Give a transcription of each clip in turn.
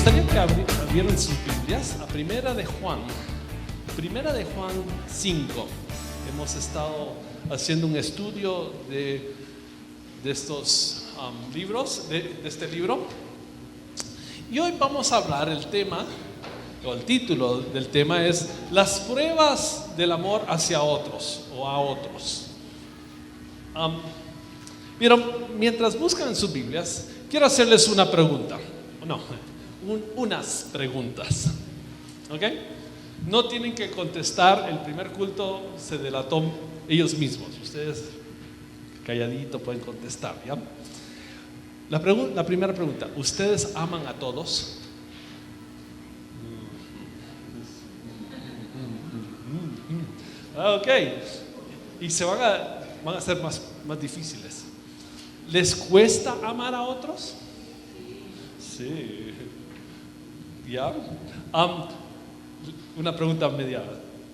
gustaría que abrieran sus Biblias a Primera de Juan 5. Hemos estado haciendo un estudio de estos libros, de este libro. Y hoy vamos a hablar el título del tema es las pruebas del amor hacia otros o a otros. Pero mientras buscan en sus Biblias, quiero hacerles una pregunta. Unas preguntas. ¿Ok? No tienen que contestar, el primer culto se delató ellos mismos. Ustedes calladito pueden contestar, ¿ya? La primera pregunta, ¿ustedes aman a todos? Ok, y se van a ser más difíciles. ¿Les cuesta amar a otros? Sí. ¿Ya? Una pregunta media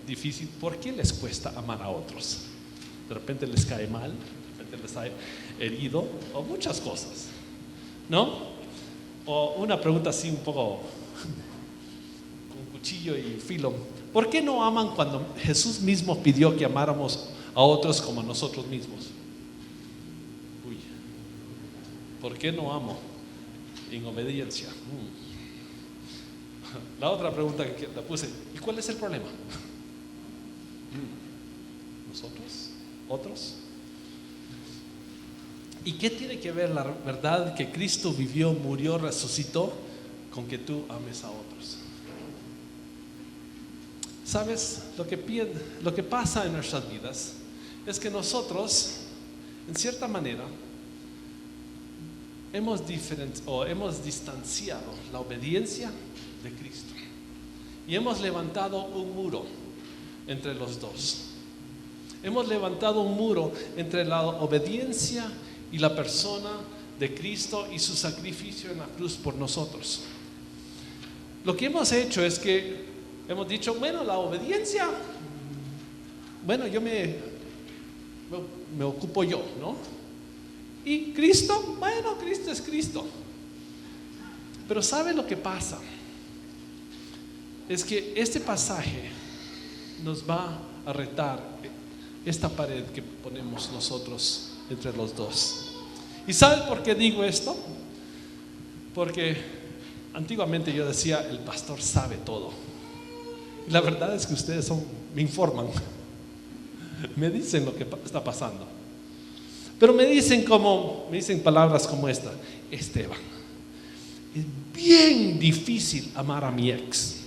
difícil, ¿por qué les cuesta amar a otros? De repente les cae mal, de repente les ha herido, o muchas cosas, ¿no? O una pregunta así un poco con cuchillo y filo, ¿por qué no aman cuando Jesús mismo pidió que amáramos a otros como a nosotros mismos? ¿Por qué no amo? En obediencia. La otra pregunta que la puse, ¿y cuál es el problema? ¿Nosotros? ¿Otros? ¿Y qué tiene que ver la verdad que Cristo vivió, murió, resucitó con que tú ames a otros? ¿Sabes? Lo que pasa en nuestras vidas es que nosotros, en cierta manera, hemos distanciado la obediencia de Cristo y hemos levantado un muro entre los dos. Hemos levantado un muro entre la obediencia y la persona de Cristo y su sacrificio en la cruz por nosotros. Lo que hemos hecho es que hemos dicho, bueno, la obediencia, bueno, yo me ocupo yo, ¿no? Y Cristo, bueno, Cristo es Cristo. Pero ¿sabe lo que pasa? Es que este pasaje nos va a retar esta pared que ponemos nosotros entre los dos. ¿Y sabe por qué digo esto? Porque antiguamente yo decía, el pastor sabe todo. Y la verdad es que ustedes me informan, me dicen lo que está pasando. Pero me dicen palabras como esta: Esteban, es bien difícil amar a mi ex.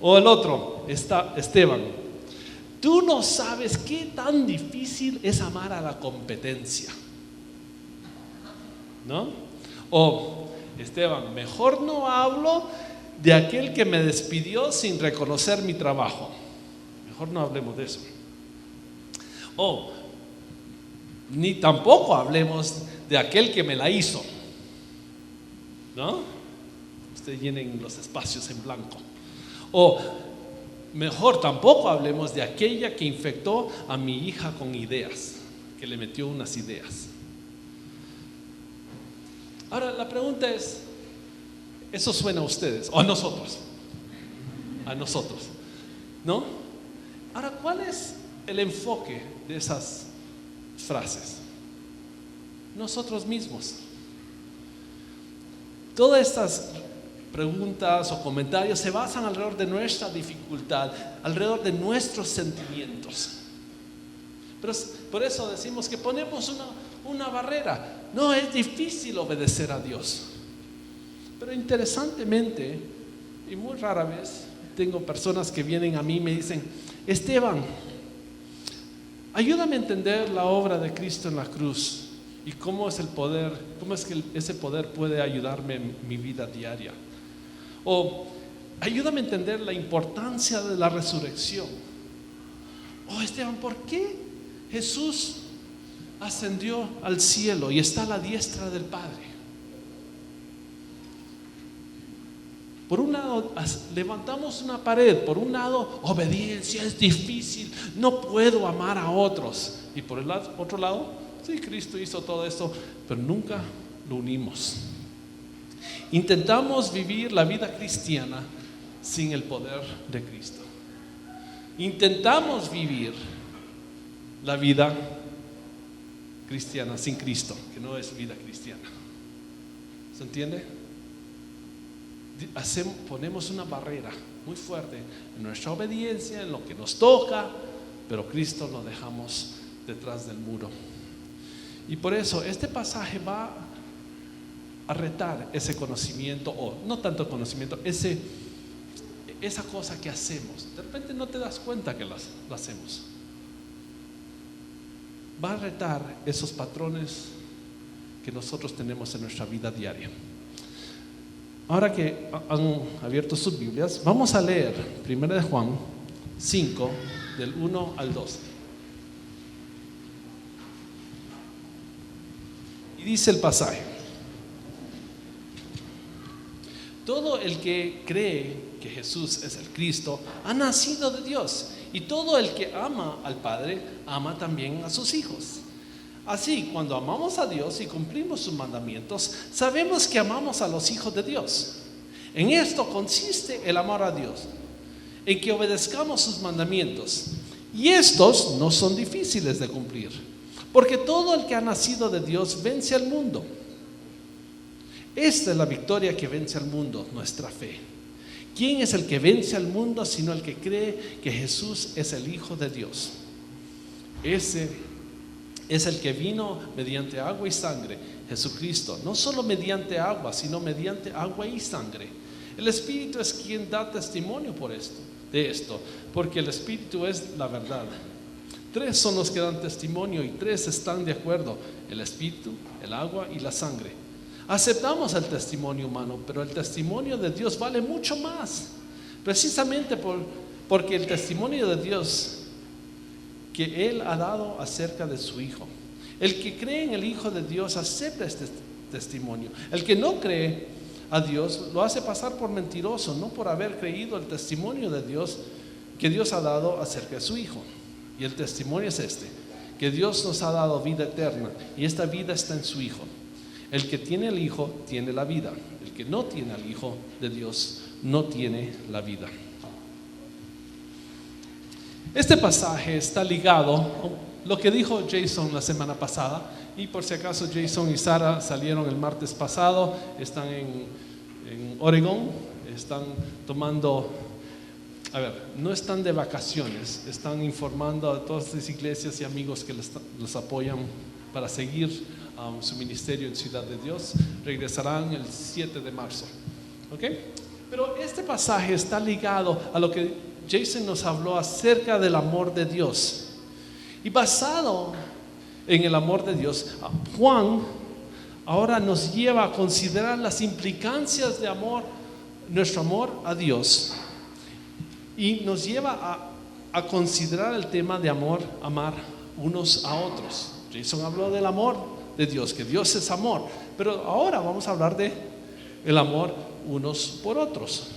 O el otro, Esteban, tú no sabes qué tan difícil es amar a la competencia, ¿no? O Esteban, mejor no hablo de aquel que me despidió sin reconocer mi trabajo. Mejor no hablemos de eso. O ni tampoco hablemos de aquel que me la hizo, ¿no? Ustedes llenen los espacios en blanco. O mejor tampoco hablemos de aquella que infectó a mi hija con ideas, que le metió unas ideas. Ahora la pregunta es, ¿eso suena a ustedes o a nosotros? A nosotros, ¿no? Ahora, ¿cuál es el enfoque de esas frases? Nosotros mismos. Todas estas preguntas o comentarios se basan alrededor de nuestra dificultad, alrededor de nuestros sentimientos. Pero por eso decimos que ponemos una barrera. No, es difícil obedecer a Dios. Pero interesantemente, y muy rara vez, tengo personas que vienen a mí y me dicen, Esteban, ayúdame a entender la obra de Cristo en la cruz y cómo es que ese poder puede ayudarme en mi vida diaria. O ayúdame a entender la importancia de la resurrección. Oh, Esteban, ¿por qué Jesús ascendió al cielo y está a la diestra del Padre? Por un lado levantamos una pared, por un lado obediencia es difícil, no puedo amar a otros, y por el otro lado, sí, Cristo hizo todo esto, pero nunca lo unimos. Intentamos vivir la vida cristiana sin el poder de Cristo. Intentamos vivir la vida cristiana sin Cristo, que no es vida cristiana. ¿Se entiende? Ponemos una barrera muy fuerte en nuestra obediencia, en lo que nos toca, pero Cristo lo dejamos detrás del muro. Y por eso este pasaje va a retar ese conocimiento, o no tanto conocimiento, esa cosa que hacemos. De repente no te das cuenta que lo hacemos. Va a retar esos patrones que nosotros tenemos en nuestra vida diaria. Ahora que han abierto sus Biblias, vamos a leer 1 de Juan 5, del 1 al 12. Y dice el pasaje: todo el que cree que Jesús es el Cristo ha nacido de Dios, y todo el que ama al Padre ama también a sus hijos. Así, cuando amamos a Dios y cumplimos sus mandamientos, sabemos que amamos a los hijos de Dios. En esto consiste el amor a Dios, en que obedezcamos sus mandamientos. Y estos no son difíciles de cumplir, porque todo el que ha nacido de Dios vence al mundo. Esta es la victoria que vence al mundo, nuestra fe. ¿Quién es el que vence al mundo sino el que cree que Jesús es el Hijo de Dios? Ese es el que vino mediante agua y sangre, Jesucristo, no solo mediante agua, sino mediante agua y sangre. El Espíritu es quien da testimonio de esto, porque el Espíritu es la verdad. 3 son los que dan testimonio y 3 están de acuerdo: el Espíritu, el agua y la sangre. Aceptamos el testimonio humano, pero el testimonio de Dios vale mucho más, precisamente porque el testimonio de Dios que Él ha dado acerca de su Hijo. El que cree en el Hijo de Dios acepta este testimonio. El que no cree a Dios lo hace pasar por mentiroso, no por haber creído el testimonio de Dios que Dios ha dado acerca de su Hijo. Y el testimonio es este: que Dios nos ha dado vida eterna, y esta vida está en su Hijo. El que tiene al Hijo tiene la vida. El que no tiene al Hijo de Dios no tiene la vida. Este pasaje está ligado a lo que dijo Jason la semana pasada, y por si acaso Jason y Sara salieron el martes pasado, están en Oregón, están tomando, no están de vacaciones, están informando a todas las iglesias y amigos que los apoyan para seguir su ministerio en Ciudad de Dios. Regresarán el 7 de marzo. ¿Okay? Pero este pasaje está ligado a lo que Jason nos habló acerca del amor de Dios. Y basado en el amor de Dios, Juan ahora nos lleva a considerar las implicancias de amor, nuestro amor a Dios, y nos lleva a considerar el tema de amar unos a otros. Jason habló del amor de Dios, que Dios es amor, pero ahora vamos a hablar de el amor unos por otros.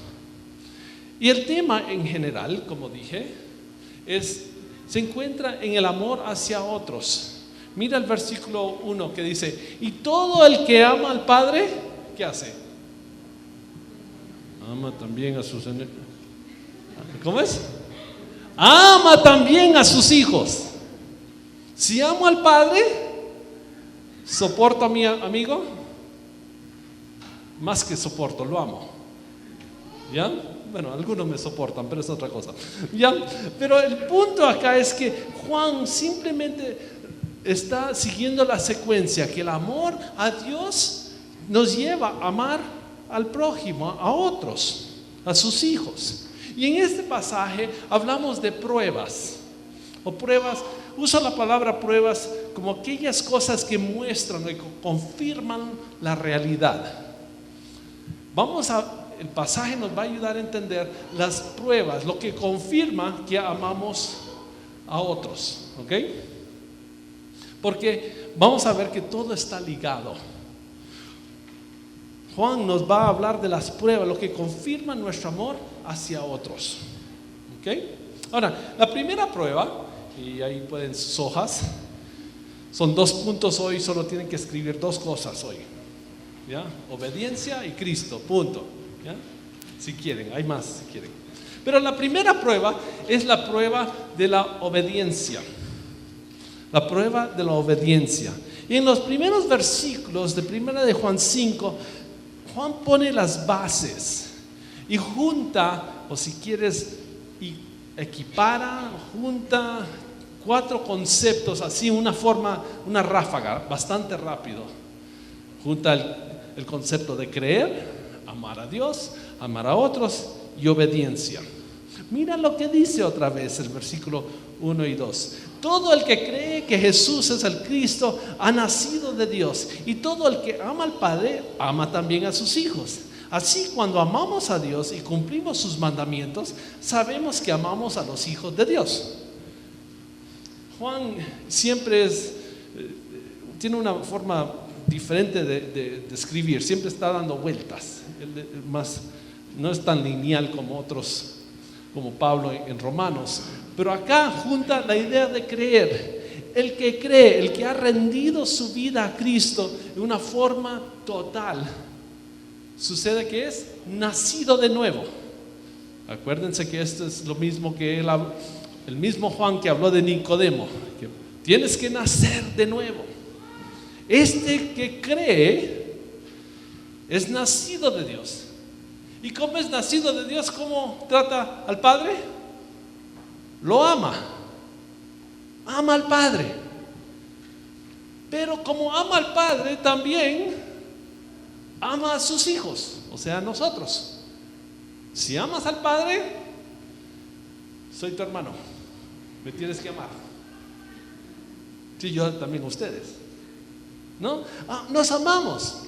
Y el tema en general, como dije, se encuentra en el amor hacia otros. Mira el versículo 1 que dice: y todo el que ama al Padre, ¿qué hace? Ama también a sus enemigos. ¿Cómo es? Ama también a sus hijos. Si amo al Padre, ¿soporto a mi amigo? Más que soporto, lo amo. ¿Ya? Bueno, algunos me soportan, pero es otra cosa. ¿Ya? Pero el punto acá es que Juan simplemente está siguiendo la secuencia, que el amor a Dios nos lleva a amar al prójimo, a otros, a sus hijos. Y en este pasaje hablamos de pruebas, o pruebas. Uso la palabra pruebas como aquellas cosas que muestran, que confirman la realidad. El pasaje nos va a ayudar a entender las pruebas, lo que confirma que amamos a otros, ¿ok? Porque vamos a ver que todo está ligado. Juan nos va a hablar de las pruebas, lo que confirma nuestro amor hacia otros, ¿ok? Ahora, la primera prueba, y ahí pueden sus hojas, son 2 puntos hoy, solo tienen que escribir 2 cosas hoy. ¿ya? Obediencia y Cristo, punto, ¿ya? Si quieren, hay más si quieren. Pero la primera prueba es la prueba de la obediencia. La prueba de la obediencia. Y en los primeros versículos de 1 de Juan 5, Juan pone las bases y junta, o si quieres, y equipara, junta 4 conceptos, así una forma, una ráfaga, bastante rápido. Junta el concepto de creer, amar a Dios, amar a otros y obediencia. Mira lo que dice otra vez el versículo 1 y 2. Todo el que cree que Jesús es el Cristo ha nacido de Dios, y todo el que ama al Padre ama también a sus hijos. Así, cuando amamos a Dios y cumplimos sus mandamientos, sabemos que amamos a los hijos de Dios. Juan siempre tiene una forma diferente de escribir, siempre está dando vueltas. No es tan lineal como otros, como Pablo en Romanos, pero acá junta la idea de creer. El que cree, el que ha rendido su vida a Cristo de una forma total, sucede que es nacido de nuevo. Acuérdense que esto es lo mismo que el mismo Juan que habló de Nicodemo, que tienes que nacer de nuevo. Este que cree es nacido de Dios. ¿Y cómo es nacido de Dios? ¿Cómo trata al Padre? Lo ama. Ama al Padre. Pero como ama al Padre, también ama a sus hijos, o sea, a nosotros. Si amas al Padre, soy tu hermano, me tienes que amar. Sí, yo también a ustedes, ¿no? Nos amamos.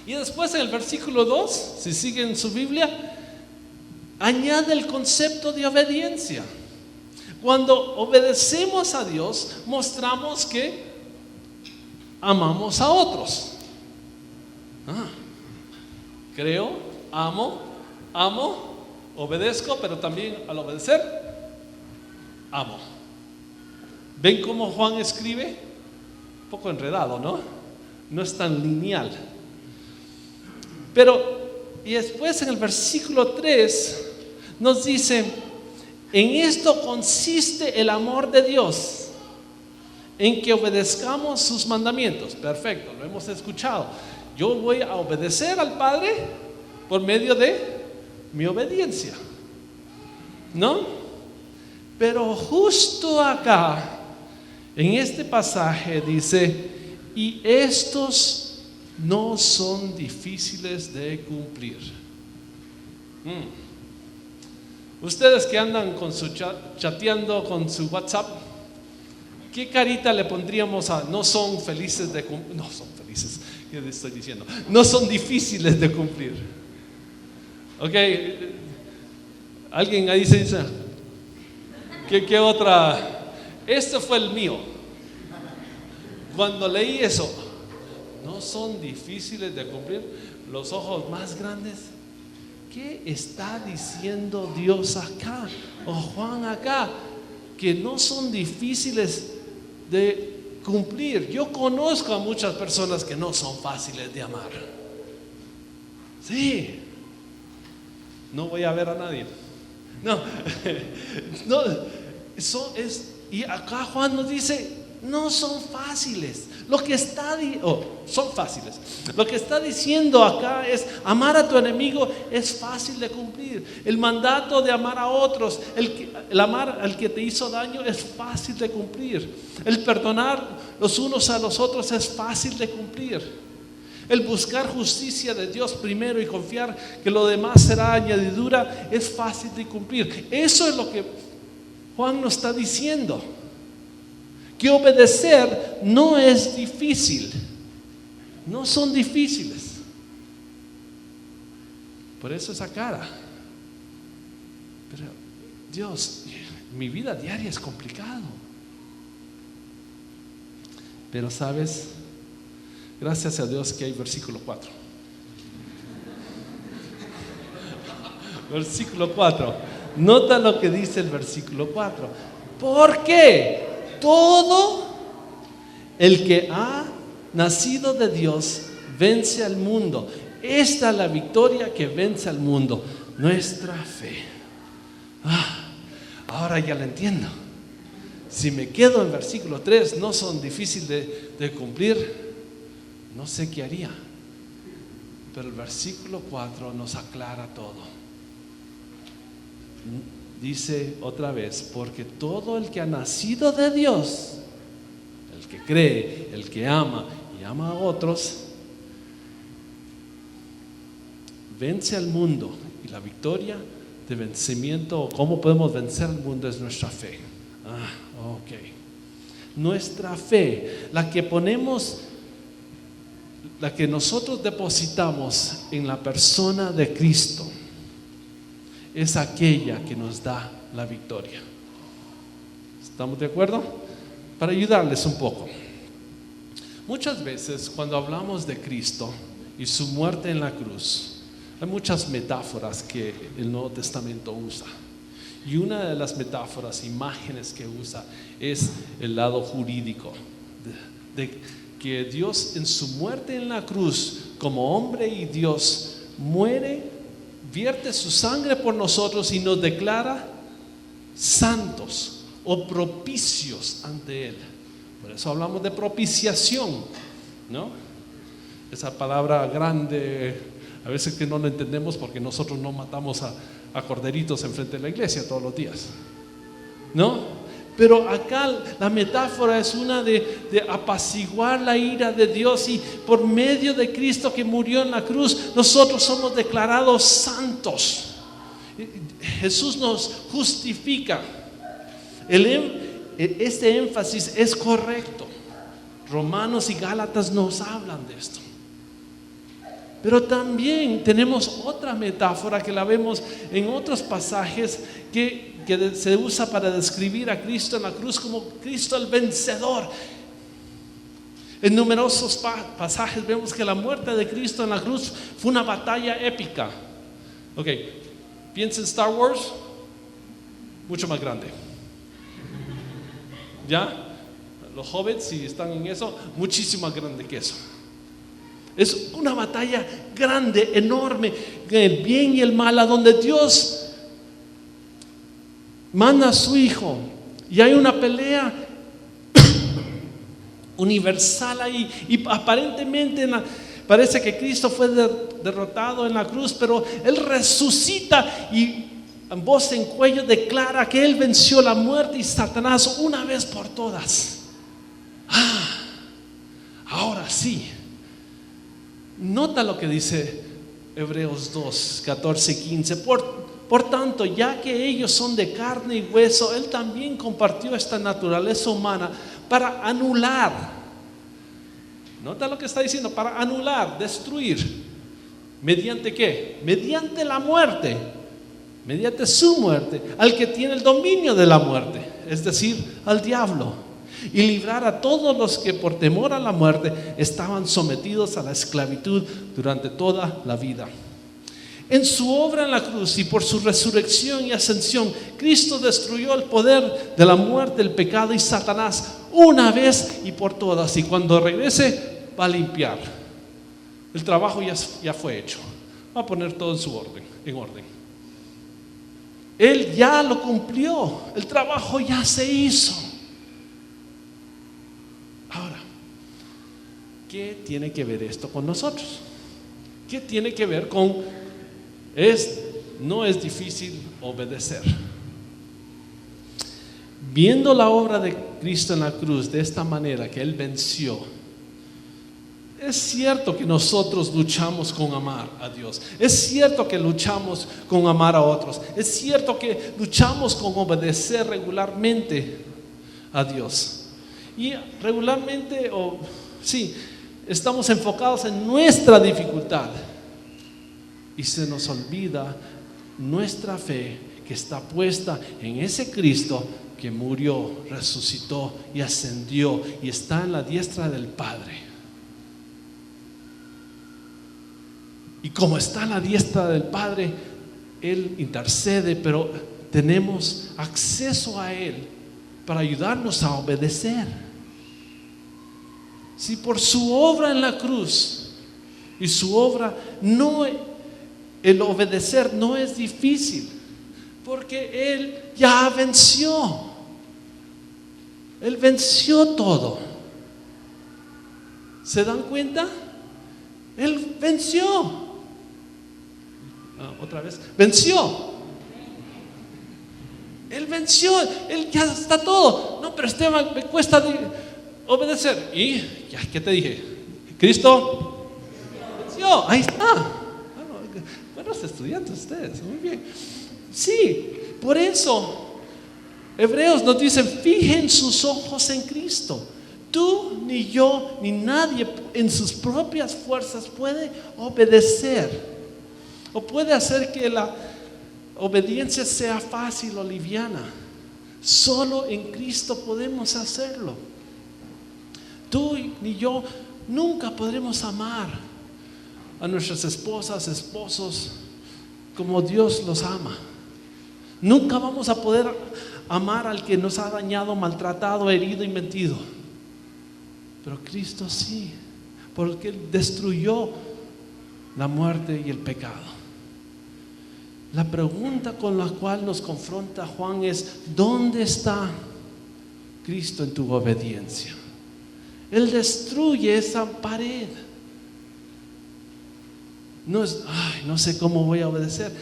Y después en el versículo 2, si siguen su Biblia, añade el concepto de obediencia. Cuando obedecemos a Dios, mostramos que amamos a otros. Creo, amo, obedezco, pero también al obedecer, amo. ¿Ven cómo Juan escribe? Un poco enredado, ¿no? No es tan lineal. Y después en el versículo 3 nos dice: en esto consiste el amor de Dios, en que obedezcamos sus mandamientos. Perfecto, lo hemos escuchado. Yo voy a obedecer al Padre por medio de mi obediencia, ¿no? Pero justo acá, en este pasaje dice: y estos no son difíciles de cumplir. Ustedes que andan con su chateando con su WhatsApp, ¿qué carita le pondríamos a no son felices de cumplir? No son felices, ¿qué les estoy diciendo? No son difíciles de cumplir. Ok, alguien ahí dice, ¿qué otra? Este fue el mío. Cuando leí eso, no son difíciles de cumplir, los ojos más grandes. ¿Qué está diciendo Dios acá, o Juan acá? Que no son difíciles de cumplir. Yo conozco a muchas personas que no son fáciles de amar. Sí. No voy a ver a nadie. No, eso es. Y acá Juan nos dice: no son fáciles. Son fáciles. Lo que está diciendo acá es: amar a tu enemigo es fácil de cumplir. El mandato de amar a otros, el amar al que te hizo daño, es fácil de cumplir. El perdonar los unos a los otros es fácil de cumplir. El buscar justicia de Dios primero y confiar que lo demás será añadidura es fácil de cumplir. Eso es lo que Juan nos está diciendo. Que obedecer no es difícil. No son difíciles. Por eso esa cara. Pero Dios, mi vida diaria es complicado. Pero sabes, gracias a Dios que hay versículo 4. Versículo 4. Nota lo que dice el versículo 4. ¿Por qué? Todo el que ha nacido de Dios vence al mundo. Esta es la victoria que vence al mundo, nuestra fe. Ahora ya lo entiendo. Si me quedo en versículo 3, no son difíciles de cumplir, no sé qué haría. Pero el versículo 4 nos aclara todo. Dice otra vez, porque todo el que ha nacido de Dios, el que cree, el que ama y ama a otros, vence al mundo. Y la victoria de vencimiento, cómo podemos vencer al mundo, es nuestra fe. Nuestra fe, la que nosotros depositamos en la persona de Cristo, es aquella que nos da la victoria. ¿Estamos de acuerdo? Para ayudarles un poco. Muchas veces cuando hablamos de Cristo y su muerte en la cruz, hay muchas metáforas que el Nuevo Testamento usa. Y una de las metáforas, imágenes que usa, es el lado jurídico. De que Dios en su muerte en la cruz, como hombre y Dios, muere, vierte su sangre por nosotros y nos declara santos o propicios ante Él. Por eso hablamos de propiciación, ¿no? Esa palabra grande, a veces que no la entendemos porque nosotros no matamos a corderitos enfrente de la iglesia todos los días, ¿no? Pero acá la metáfora es una de apaciguar la ira de Dios, y por medio de Cristo que murió en la cruz, nosotros somos declarados santos. Jesús nos justifica. Este énfasis es correcto. Romanos y Gálatas nos hablan de esto. Pero también tenemos otra metáfora que la vemos en otros pasajes que se usa para describir a Cristo en la cruz como Cristo el vencedor. En numerosos pasajes vemos que la muerte de Cristo en la cruz fue una batalla épica. Ok, piensa en Star Wars, mucho más grande. ¿Ya? Los hobbits, si están en eso, muchísimo más grande que eso. Es una batalla grande, enorme, el bien y el mal, a donde Dios manda a su Hijo y hay una pelea universal ahí, y aparentemente parece que Cristo fue derrotado en la cruz, pero Él resucita y en voz en cuello declara que Él venció la muerte y Satanás una vez por todas. Ahora sí. Nota lo que dice Hebreos 2, 14 y 15. Por tanto, ya que ellos son de carne y hueso, Él también compartió esta naturaleza humana para anular. Nota lo que está diciendo, para anular, destruir. ¿Mediante qué? Mediante la muerte, mediante su muerte, al que tiene el dominio de la muerte, es decir, al diablo. Y librar a todos los que por temor a la muerte estaban sometidos a la esclavitud durante toda la vida. En su obra en la cruz y por su resurrección y ascensión, Cristo destruyó el poder de la muerte, el pecado y Satanás una vez y por todas. Y cuando regrese va a limpiar. El trabajo ya fue hecho. Va a poner todo en orden. Él ya lo cumplió. El trabajo ya se hizo. Ahora, ¿qué tiene que ver esto con nosotros? ¿Qué tiene que ver con no es difícil obedecer? Viendo la obra de Cristo en la cruz de esta manera, que Él venció, es cierto que nosotros luchamos con amar a Dios. Es cierto que luchamos con amar a otros. Es cierto que luchamos con obedecer regularmente a Dios. Y regularmente, estamos enfocados en nuestra dificultad y se nos olvida nuestra fe, que está puesta en ese Cristo que murió, resucitó y ascendió y está en la diestra del Padre. Y como está en la diestra del Padre, Él intercede, pero tenemos acceso a Él para ayudarnos a obedecer. Si por su obra en la cruz Y su obra no, el obedecer no es difícil, porque Él ya venció. Él venció todo. ¿Se dan cuenta? Él venció. Otra vez, venció. Él venció, Él ya está todo. No, pero Esteban, me cuesta obedecer. ¿Y ya, qué te dije? Cristo venció, ahí está. Buenos estudiantes ustedes, muy bien. Sí, por eso Hebreos nos dice: fijen sus ojos en Cristo. Tú, ni yo, ni nadie en sus propias fuerzas puede obedecer o puede hacer que la obediencia sea fácil o liviana. Solo en Cristo podemos hacerlo. Tú ni yo nunca podremos amar a nuestras esposas, esposos como Dios los ama. Nunca vamos a poder amar al que nos ha dañado, maltratado, herido y mentido. Pero Cristo sí, porque Él destruyó la muerte y el pecado. La pregunta con la cual nos confronta Juan es: ¿dónde está Cristo en tu obediencia? Él destruye esa pared. No es, no sé cómo voy a obedecer.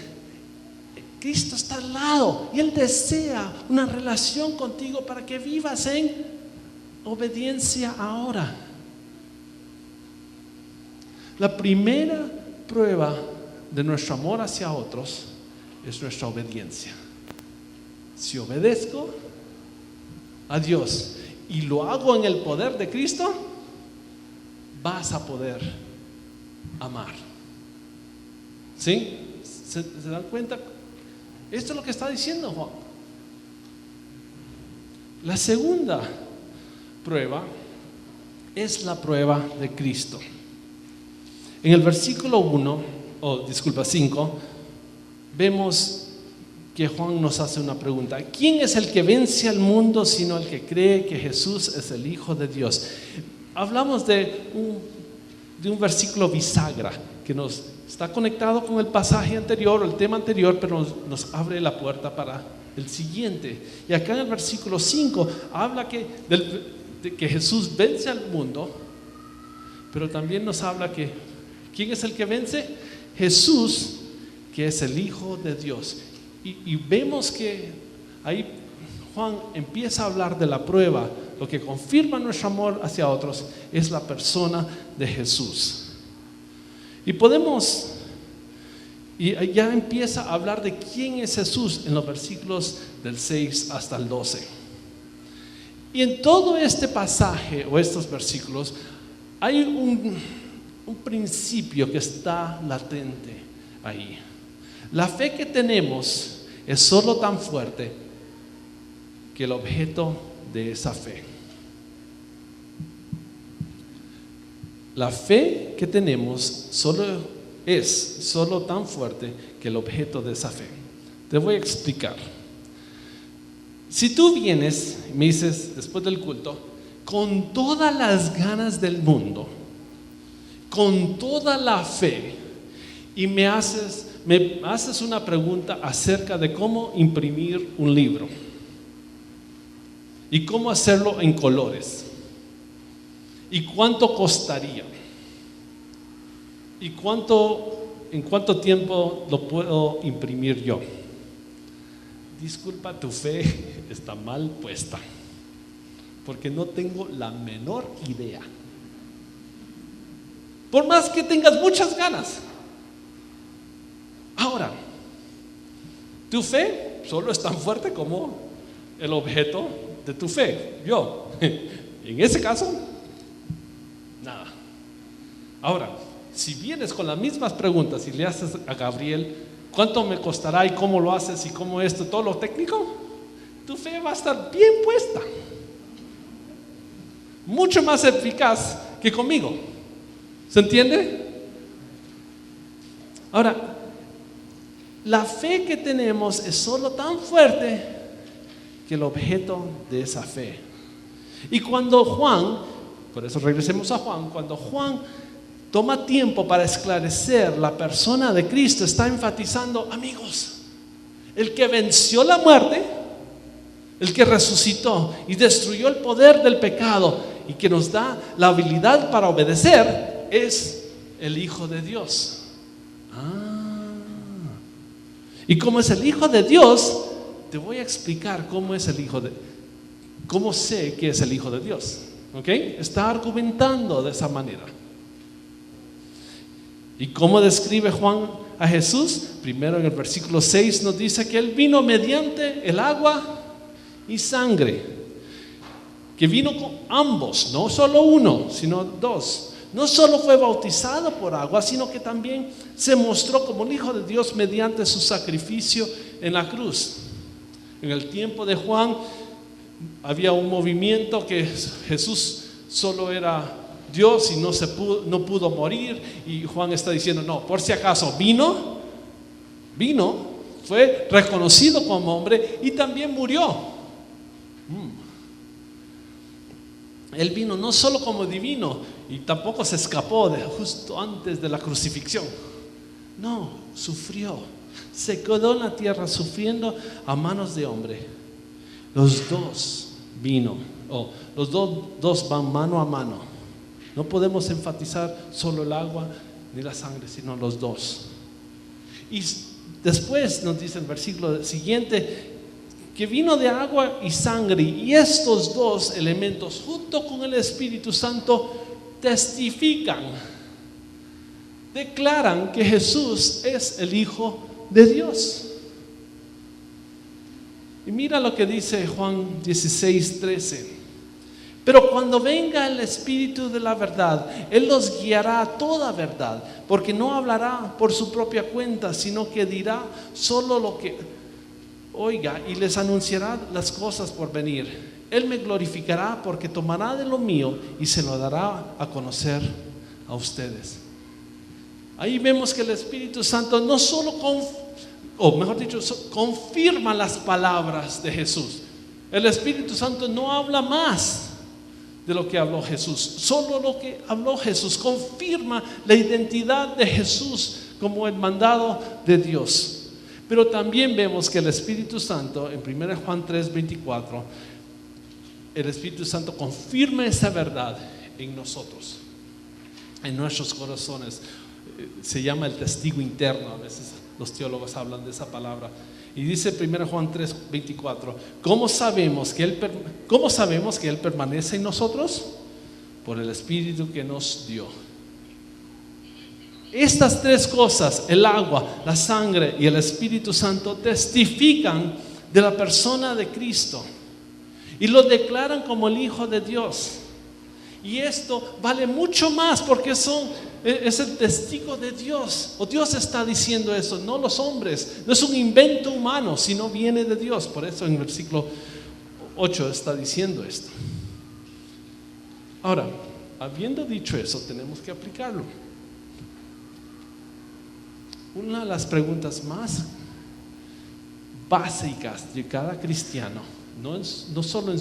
Cristo está al lado y Él desea una relación contigo para que vivas en obediencia ahora. La primera prueba de nuestro amor hacia otros es nuestra obediencia. Si obedezco a Dios y lo hago en el poder de Cristo, vas a poder amar. ¿Sí? ¿Se dan cuenta? Esto es lo que está diciendo Juan. La segunda prueba es la prueba de Cristo. En el versículo 5, vemos que Juan nos hace una pregunta: ¿quién es el que vence al mundo sino el que cree que Jesús es el Hijo de Dios? Hablamos de un versículo bisagra que nos está conectado con el pasaje anterior o el tema anterior, pero nos abre la puerta para el siguiente. Y acá en el versículo 5 habla de que Jesús vence al mundo, pero también nos habla que ¿quién es el que vence? Jesús, que es el Hijo de Dios. Y vemos que ahí Juan empieza a hablar de la prueba. Lo que confirma nuestro amor hacia otros es la persona de Jesús. Y ya empieza a hablar de quién es Jesús en los versículos del 6 hasta el 12. Y en todo este pasaje o estos versículos hay un principio que está latente ahí. La fe que tenemos es solo tan fuerte que el objeto de esa fe. La fe que tenemos es solo tan fuerte que el objeto de esa fe. Te voy a explicar. Si tú vienes y me dices después del culto, con todas las ganas del mundo, con toda la fe, y me haces una pregunta acerca de cómo imprimir un libro y cómo hacerlo en colores y cuánto costaría y en cuánto tiempo lo puedo imprimir yo. Disculpa, tu fe está mal puesta, porque no tengo la menor idea. Por más que tengas muchas ganas. Ahora, tu fe solo es tan fuerte como el objeto de tu fe, yo. En ese caso, nada. Ahora, si vienes con las mismas preguntas y le haces a Gabriel, ¿cuánto me costará y cómo lo haces y cómo esto, todo lo técnico? Tu fe va a estar bien puesta. Mucho más eficaz que conmigo. ¿Se entiende? Ahora, la fe que tenemos es solo tan fuerte que el objeto de esa fe. Y cuando Juan, por eso regresemos a Juan, cuando Juan toma tiempo para esclarecer la persona de Cristo, está enfatizando, amigos, el que venció la muerte, el que resucitó y destruyó el poder del pecado y que nos da la habilidad para obedecer, es el Hijo de Dios. Y como es el Hijo de Dios, te voy a explicar cómo sé que es el Hijo de Dios. ¿Ok? Está argumentando de esa manera. ¿Y cómo describe Juan a Jesús? Primero en el versículo 6 nos dice que Él vino mediante el agua y sangre. Que vino con ambos, no solo uno, sino dos. No solo fue bautizado por agua, sino que también se mostró como el Hijo de Dios mediante su sacrificio en la cruz. En el tiempo de Juan había un movimiento que Jesús solo era Dios y no pudo morir, y Juan está diciendo, no, por si acaso vino, fue reconocido como hombre y también murió. Él vino no solo como divino y tampoco se escapó justo antes de la crucifixión. No, sufrió, se quedó en la tierra sufriendo a manos de hombre. Los dos dos van mano a mano. No podemos enfatizar solo el agua ni la sangre, sino los dos. Y después nos dice el versículo siguiente que vino de agua y sangre, y estos dos elementos junto con el Espíritu Santo testifican, declaran que Jesús es el Hijo de Dios. Y mira lo que dice Juan 16:13. Pero cuando venga el Espíritu de la verdad, Él los guiará a toda verdad, porque no hablará por su propia cuenta, sino que dirá solo lo que oiga y les anunciará las cosas por venir. Él me glorificará porque tomará de lo mío y se lo dará a conocer a ustedes. Ahí vemos que el Espíritu Santo no solo confirma las palabras de Jesús. El Espíritu Santo no habla más de lo que habló Jesús, solo lo que habló Jesús confirma la identidad de Jesús como el mandado de Dios. Pero también vemos que el Espíritu Santo, en 1 Juan 3:24, el Espíritu Santo confirma esa verdad en nosotros, en nuestros corazones. Se llama el testigo interno, a veces los teólogos hablan de esa palabra. Y dice 1 Juan 3:24, ¿cómo sabemos que Él permanece en nosotros? Por el Espíritu que nos dio. Estas tres cosas, el agua, la sangre y el Espíritu Santo, testifican de la persona de Cristo y lo declaran como el Hijo de Dios. Y esto vale mucho más porque es el testigo de Dios, o Dios está diciendo eso, no los hombres. No es un invento humano, sino viene de Dios. Por eso en el versículo 8 está diciendo esto. Ahora, habiendo dicho eso, tenemos que aplicarlo. Una de las preguntas más básicas de cada cristiano, no solo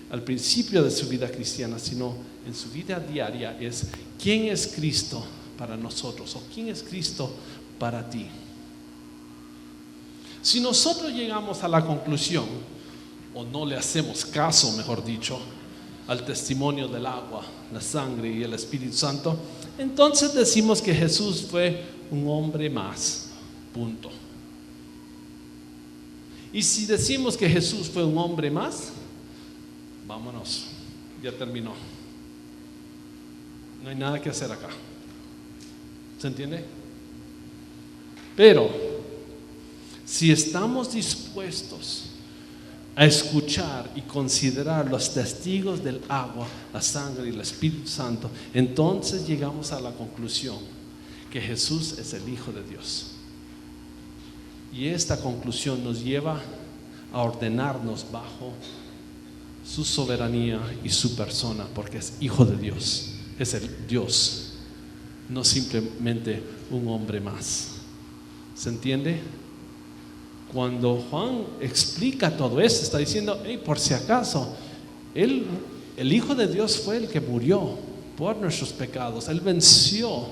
al principio de su vida cristiana, sino en su vida diaria, es: ¿quién es Cristo para nosotros? ¿O quién es Cristo para ti? Si nosotros llegamos a la conclusión, o no le hacemos caso, mejor dicho, al testimonio del agua, la sangre y el Espíritu Santo, entonces decimos que Jesús fue un hombre más, punto. Y si decimos que Jesús fue un hombre más, vámonos, ya terminó. No hay nada que hacer acá. ¿Se entiende? Pero si estamos dispuestos a escuchar y considerar los testigos del agua, la sangre y el Espíritu Santo, entonces llegamos a la conclusión que Jesús es el Hijo de Dios. Y esta conclusión nos lleva a ordenarnos bajo su soberanía y su persona, porque es Hijo de Dios, es el Dios, no simplemente un hombre más. ¿Se entiende? Cuando Juan explica todo esto, está diciendo: por si acaso, el Hijo de Dios fue el que murió por nuestros pecados. Él venció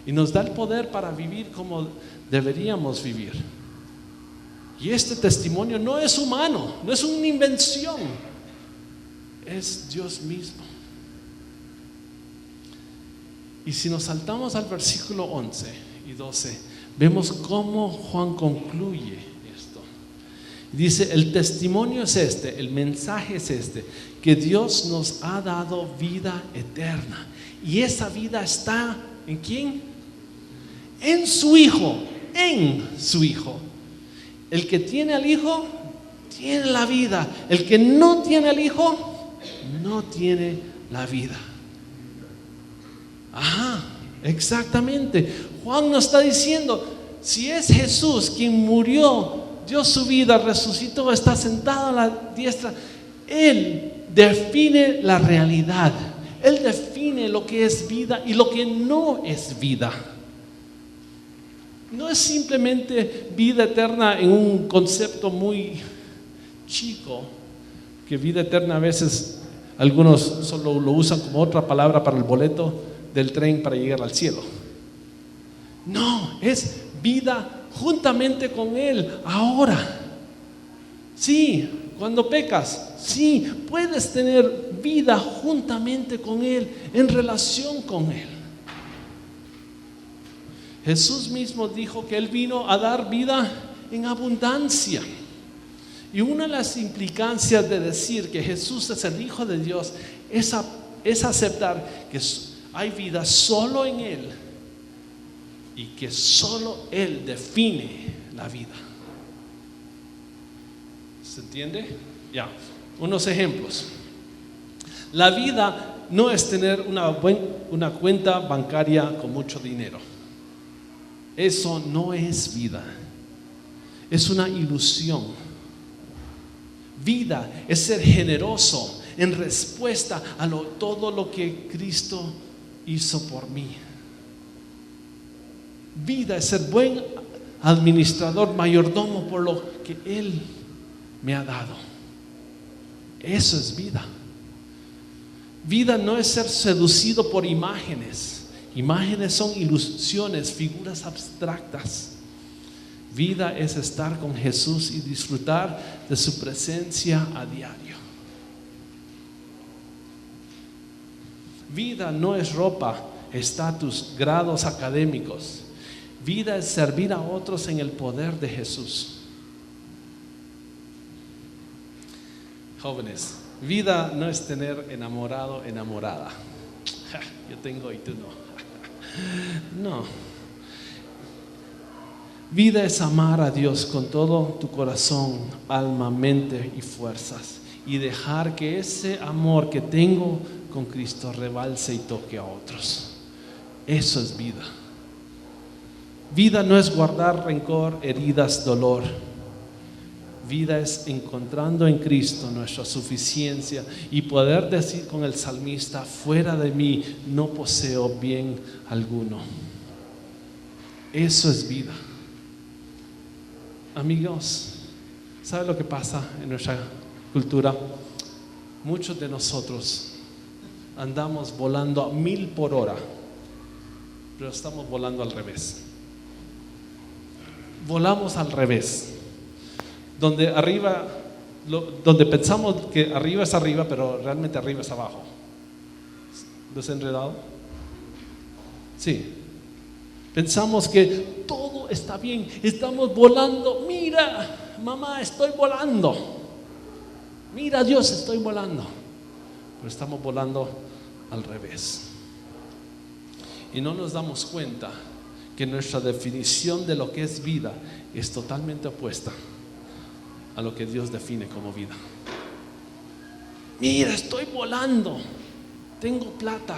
y nos da el poder para vivir como deberíamos vivir. Y este testimonio no es humano, no es una invención, es Dios mismo. Y si nos saltamos al versículo 11 y 12, vemos cómo Juan concluye esto. Dice, el testimonio es este, el mensaje es este, que Dios nos ha dado vida eterna. Y esa vida está ¿en quién? En su Hijo, en su Hijo. El que tiene al Hijo, tiene la vida. El que no tiene al Hijo, no tiene la vida. Ajá, exactamente. Juan nos está diciendo, si es Jesús quien murió, dio su vida, resucitó, está sentado a la diestra, Él define la realidad. Él define lo que es vida y lo que no es vida. No es simplemente vida eterna en un concepto muy chico, que vida eterna a veces algunos solo lo usan como otra palabra para el boleto del tren para llegar al cielo. No, es vida juntamente con Él ahora. Sí, cuando pecas, sí, puedes tener vida juntamente con Él, en relación con Él. Jesús mismo dijo que Él vino a dar vida en abundancia. Y una de las implicancias de decir que Jesús es el Hijo de Dios es aceptar que hay vida solo en Él y que solo Él define la vida. ¿Se entiende? Ya, unos ejemplos. La vida no es tener una cuenta bancaria con mucho dinero. Eso no es vida. Es una ilusión. Vida es ser generoso en respuesta a todo lo que Cristo hizo por mí. Vida es ser buen administrador, mayordomo por lo que Él me ha dado. Eso es vida. Vida no es ser seducido por imágenes. Imágenes son ilusiones, figuras abstractas. Vida es estar con Jesús y disfrutar de su presencia a diario. Vida no es ropa, estatus, grados académicos. Vida es servir a otros en el poder de Jesús. Jóvenes, vida no es tener enamorado, enamorada. Yo tengo y tú no. No. Vida es amar a Dios con todo tu corazón, alma, mente y fuerzas, y dejar que ese amor que tengo con Cristo rebalse y toque a otros. Eso es vida. Vida no es guardar rencor, heridas, dolor. Vida es encontrando en Cristo nuestra suficiencia y poder decir con el salmista, fuera de mí no poseo bien alguno. Eso es vida. Amigos, ¿sabe lo que pasa en nuestra cultura? Muchos de nosotros andamos volando a 1000 por hora, pero estamos volando al revés. Volamos al revés. Donde pensamos que arriba es arriba, pero realmente arriba es abajo. ¿Desenredado? Sí. Pensamos que todo está bien, estamos volando. Mira, mamá, estoy volando. Mira, Dios, estoy volando. Pero estamos volando al revés. Y no nos damos cuenta que nuestra definición de lo que es vida es totalmente opuesta a lo que Dios define como vida. Mira, estoy volando, tengo plata,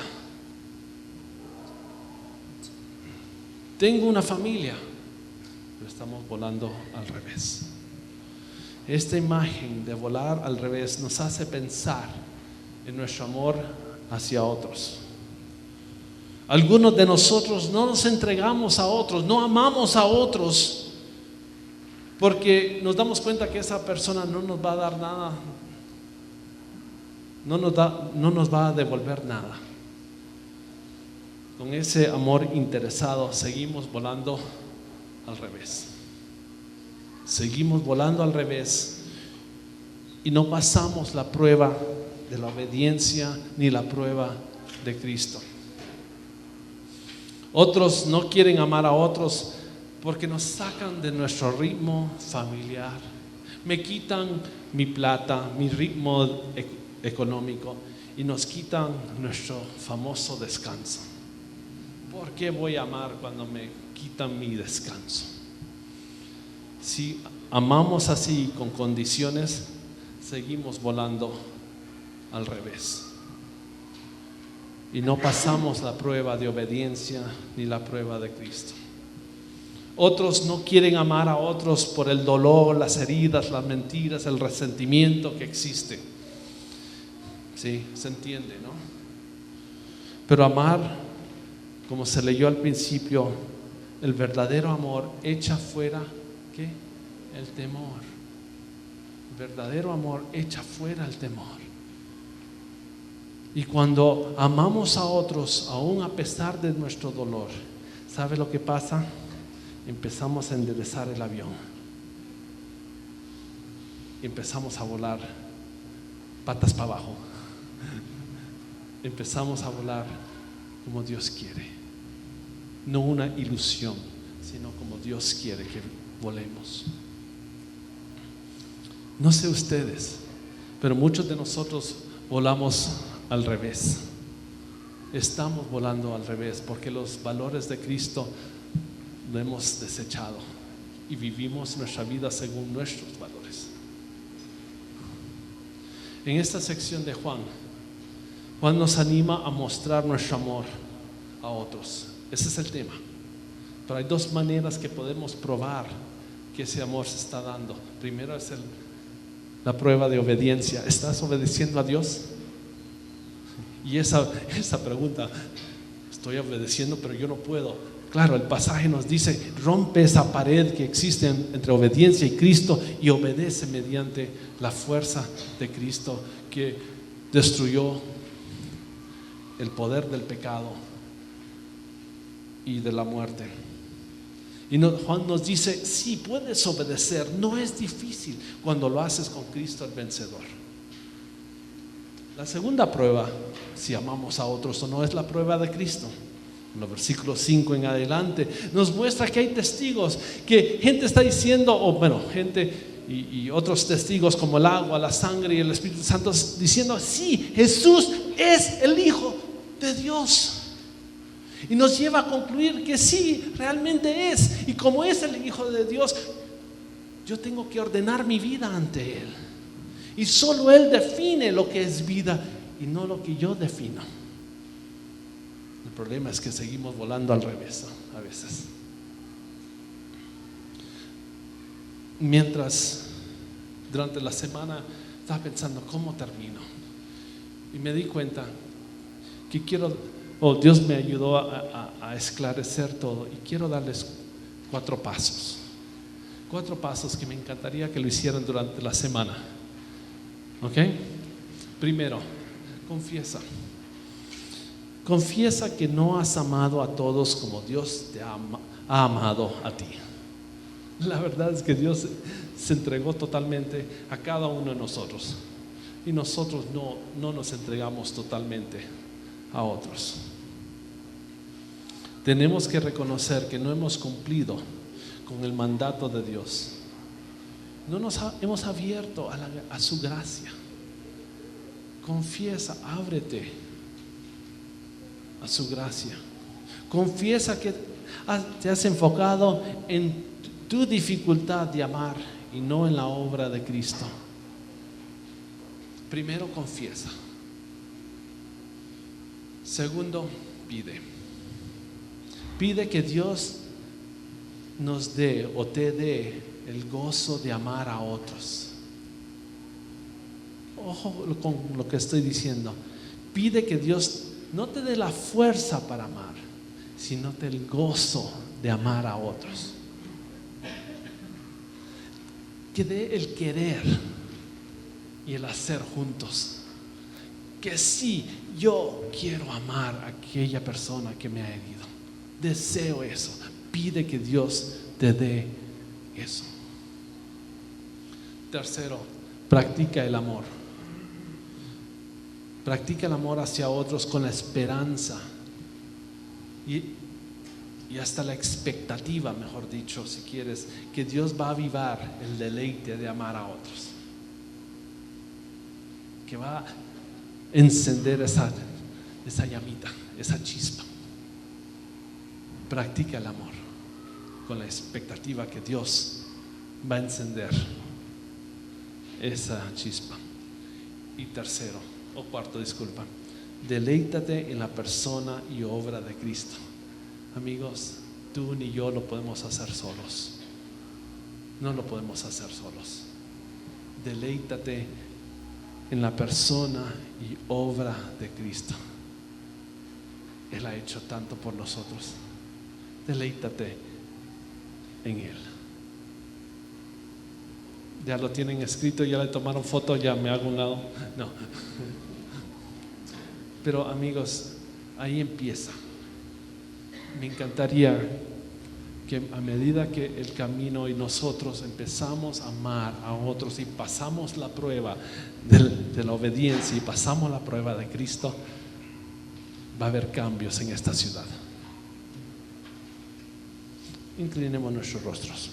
tengo una familia, pero estamos volando al revés. Esta imagen de volar al revés nos hace pensar en nuestro amor hacia otros. Algunos de nosotros no nos entregamos a otros, no amamos a otros, porque nos damos cuenta que esa persona no nos va a dar nada, no nos va a devolver nada. con ese amor interesado, seguimos volando al revés. Seguimos volando al revés y no pasamos la prueba de la obediencia ni la prueba de Cristo. Otros no quieren amar a otros porque nos sacan de nuestro ritmo familiar. Me quitan mi plata, mi ritmo económico y nos quitan nuestro famoso descanso. ¿Por qué voy a amar cuando me quitan mi descanso? Si amamos así con condiciones, seguimos volando al revés. Y no pasamos la prueba de obediencia ni la prueba de Cristo. Otros no quieren amar a otros por el dolor, las heridas, las mentiras, el resentimiento que existe. Sí, se entiende, ¿no? Pero amar, como se leyó al principio, el verdadero amor echa fuera, ¿qué? El temor. El verdadero amor echa fuera el temor. Y cuando amamos a otros, aún a pesar de nuestro dolor, ¿sabe lo que pasa? Empezamos a enderezar el avión. Empezamos a volar patas para abajo. Empezamos a volar como Dios quiere. No una ilusión, sino como Dios quiere que volemos. No sé ustedes, pero muchos de nosotros volamos al revés. Estamos volando al revés porque los valores de Cristo lo hemos desechado y vivimos nuestra vida según nuestros valores. En esta sección de Juan nos anima a mostrar nuestro amor a otros. Ese es el tema. Pero hay dos maneras que podemos probar que ese amor se está dando. Primero es la prueba de obediencia. ¿Estás obedeciendo a Dios? Y esa pregunta, estoy obedeciendo pero yo no puedo. Claro, el pasaje nos dice, rompe esa pared que existe entre obediencia y Cristo y obedece mediante la fuerza de Cristo que destruyó el poder del pecado y de la muerte. Y Juan nos dice, sí, puedes obedecer, no es difícil cuando lo haces con Cristo el vencedor. La segunda prueba, si amamos a otros o no, es la prueba de Cristo. En los versículos 5 en adelante nos muestra que hay testigos, que gente está diciendo, gente y otros testigos como el agua, la sangre y el Espíritu Santo diciendo, sí, Jesús es el Hijo de Dios. Y nos lleva a concluir que sí, realmente es. Y como es el Hijo de Dios, yo tengo que ordenar mi vida ante Él. Y solo Él define lo que es vida y no lo que yo defino. El problema es que seguimos volando al revés, ¿no? A veces. Mientras durante la semana estaba pensando, ¿cómo termino? Y me di cuenta que Dios me ayudó a esclarecer todo y quiero darles 4 pasos. 4 pasos que me encantaría que lo hicieran durante la semana. ¿Ok? Primero, confiesa. Confiesa que no has amado a todos como Dios te ha amado a ti. La verdad es que Dios se entregó totalmente a cada uno de nosotros y nosotros no nos entregamos totalmente a otros. Tenemos que reconocer que no hemos cumplido con el mandato de Dios. No nos hemos abierto a su gracia. Confiesa, ábrete a su gracia. Confiesa que te has enfocado en tu dificultad de amar y no en la obra de Cristo. Primero, confiesa. Segundo, pide que Dios nos dé o te dé el gozo de amar a otros. Ojo con lo que estoy diciendo. Pide que Dios no te dé la fuerza para amar, sino te dé el gozo de amar a otros. Que dé el querer y el hacer juntos. que sí, yo quiero amar a aquella persona que me ha herido. Deseo eso. Pide que Dios te dé eso. Tercero, practica el amor. Practica el amor hacia otros con la esperanza y hasta la expectativa, mejor dicho, si quieres, que Dios va a avivar el deleite de amar a otros, que va a encender esa llamita, esa chispa. Practica el amor con la expectativa que Dios va a encender esa chispa. Y tercero, o cuarto, disculpa, deleítate en la persona y obra de Cristo. Amigos, tú ni yo lo podemos hacer solos. No lo podemos hacer solos. Deleítate en la persona y obra de Cristo. Él ha hecho tanto por nosotros. Deleítate en Él. Ya lo tienen escrito, ya le tomaron foto, ya me hago un lado. No. Pero amigos, ahí empieza. Me encantaría que a medida que el camino y nosotros empezamos a amar a otros y pasamos la prueba de la obediencia y pasamos la prueba de Cristo, va a haber cambios en esta ciudad. Inclinemos nuestros rostros.